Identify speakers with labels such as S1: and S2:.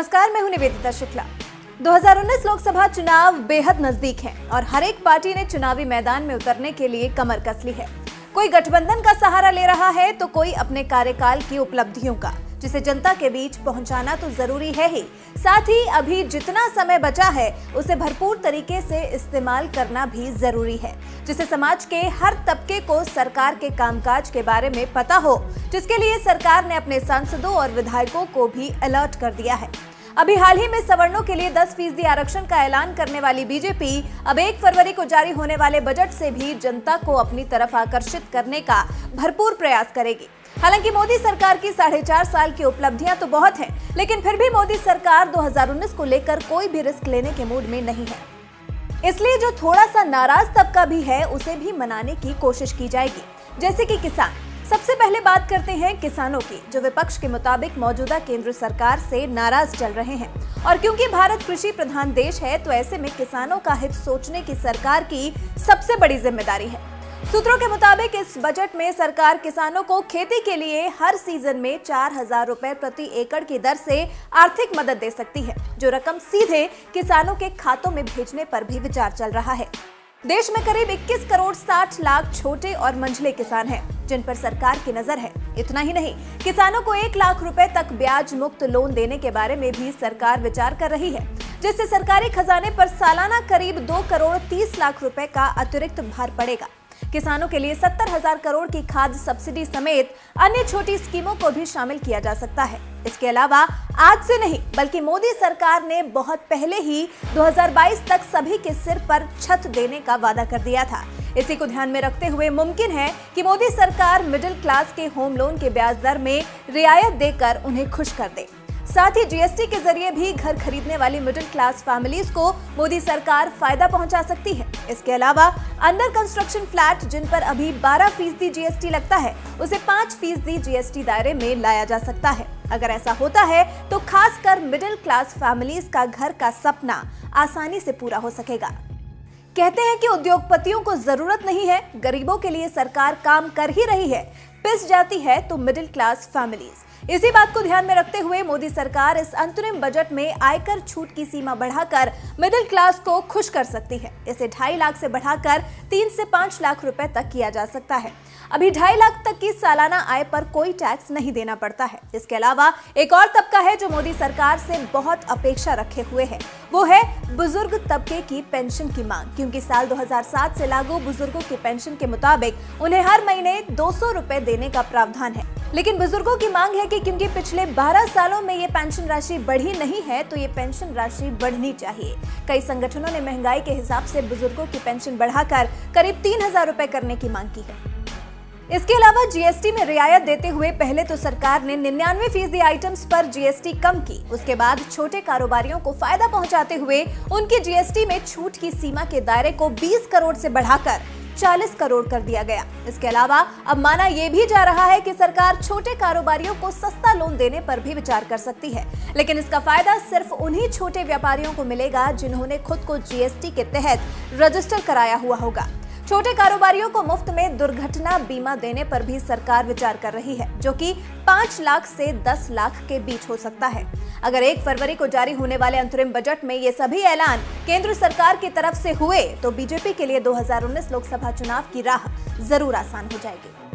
S1: नमस्कार, मैं हूं निवेदिता शुक्ला। 2019 लोकसभा चुनाव बेहद नजदीक हैं और हर एक पार्टी ने चुनावी मैदान में उतरने के लिए कमर कस ली है। कोई गठबंधन का सहारा ले रहा है तो कोई अपने कार्यकाल की उपलब्धियों का, जिसे जनता के बीच पहुंचाना तो जरूरी है ही, साथ ही अभी जितना समय बचा है उसे भरपूर तरीके से इस्तेमाल करना भी जरूरी है, जिससे समाज के हर तबके को सरकार के कामकाज के बारे में पता हो, जिसके लिए सरकार ने अपने सांसदों और विधायकों को भी अलर्ट कर दिया है। अभी हाल ही में सवर्णों के लिए 10% आरक्षण का ऐलान करने वाली बीजेपी अब 1 फरवरी को जारी होने वाले बजट से भी जनता को अपनी तरफ आकर्षित करने का भरपूर प्रयास करेगी। हालांकि मोदी सरकार की 4.5 साल की उपलब्धियां तो बहुत हैं, लेकिन फिर भी मोदी सरकार 2019 को लेकर कोई भी रिस्क लेने के मूड में नहीं है। इसलिए जो थोड़ा सा नाराज तबका भी है उसे भी मनाने की कोशिश की जाएगी, जैसे कि किसान। सबसे पहले बात करते हैं किसानों की, जो विपक्ष के मुताबिक मौजूदा केंद्र सरकार से नाराज चल रहे हैं। और क्योंकि भारत कृषि प्रधान देश है, तो ऐसे में किसानों का हित सोचने की सरकार की सबसे बड़ी जिम्मेदारी है। सूत्रों के मुताबिक इस बजट में सरकार किसानों को खेती के लिए हर सीजन में 4,000 रुपए प्रति एकड़ की दर से आर्थिक मदद दे सकती है, जो रकम सीधे किसानों के खातों में भेजने पर भी विचार चल रहा है। देश में करीब 21 करोड़ 60 लाख छोटे और मंझले किसान हैं, जिन पर सरकार की नजर है। इतना ही नहीं, किसानों को 1 लाख रुपए तक ब्याज मुक्त लोन देने के बारे में भी सरकार विचार कर रही है, जिससे सरकारी खजाने पर सालाना करीब 2 करोड़ 30 लाख रुपए का अतिरिक्त भार पड़ेगा। किसानों के लिए 70,000 करोड़ की खाद सब्सिडी समेत अन्य छोटी स्कीमों को भी शामिल किया जा सकता है। इसके अलावा आज से नहीं, बल्कि मोदी सरकार ने बहुत पहले ही 2022 तक सभी के सिर पर छत देने का वादा कर दिया था। इसी को ध्यान में रखते हुए मुमकिन है कि मोदी सरकार मिडिल क्लास के होम लोन के ब्याज दर में रियायत देकर उन्हें खुश कर दे। साथ ही जीएसटी के जरिए भी घर खरीदने वाली मिडिल क्लास फैमिलीज को मोदी सरकार फायदा पहुंचा सकती है। इसके अलावा अंडर कंस्ट्रक्शन फ्लैट, जिन पर अभी 12% जीएसटी लगता है, उसे 5% जीएसटी दायरे में लाया जा सकता है। अगर ऐसा होता है तो खासकर मिडिल क्लास फैमिलीज का घर का सपना आसानी से पूरा हो सकेगा। कहते हैं कि उद्योगपतियों को जरूरत नहीं है, गरीबों के लिए सरकार काम कर ही रही है। पिस जाती है तो मिडिल क्लास फैमिलीज। इसी बात को ध्यान में रखते हुए मोदी सरकार इस अंतरिम बजट में आयकर छूट की सीमा बढ़ाकर मिडिल क्लास को खुश कर सकती है। इसे 2.5 लाख से बढ़ाकर 3 से 5 लाख रुपए तक किया जा सकता है। अभी 2.5 लाख तक की सालाना आय पर कोई टैक्स नहीं देना पड़ता है। इसके अलावा एक और तबका है जो मोदी सरकार से बहुत अपेक्षा रखे हुए है, वो है बुजुर्ग तबके की पेंशन की मांग। क्योंकि साल 2007 से लागू बुजुर्गों की पेंशन के मुताबिक उन्हें हर महीने 200 रुपए देने का प्रावधान है, लेकिन बुजुर्गों की मांग है कि क्योंकि पिछले 12 सालों में ये पेंशन राशि बढ़ी नहीं है, तो ये पेंशन राशि बढ़नी चाहिए। कई संगठनों ने महंगाई के हिसाब से बुजुर्गों की पेंशन बढ़ाकर करीब 3,000 रुपए करने की मांग की है। इसके अलावा जीएसटी में रियायत देते हुए पहले तो सरकार ने 99% आइटम्स पर जीएसटी कम की। उसके बाद छोटे कारोबारियों को फायदा पहुंचाते हुए उनकी जीएसटी में छूट की सीमा के दायरे को 20 करोड़ से बढ़ाकर 40 करोड़ कर दिया गया। इसके अलावा अब माना यह भी जा रहा है कि सरकार छोटे कारोबारियों को सस्ता लोन देने पर भी विचार कर सकती है, लेकिन इसका फायदा सिर्फ उन्हीं छोटे व्यापारियों को मिलेगा जिन्होंने खुद को जीएसटी के तहत रजिस्टर कराया हुआ होगा। छोटे कारोबारियों को मुफ्त में दुर्घटना बीमा देने पर भी सरकार विचार कर रही है, जो कि 5 लाख से 10 लाख के बीच हो सकता है। अगर 1 फरवरी को जारी होने वाले अंतरिम बजट में ये सभी ऐलान केंद्र सरकार की तरफ से हुए तो बीजेपी के लिए 2019 लोकसभा चुनाव की राह जरूर आसान हो जाएगी।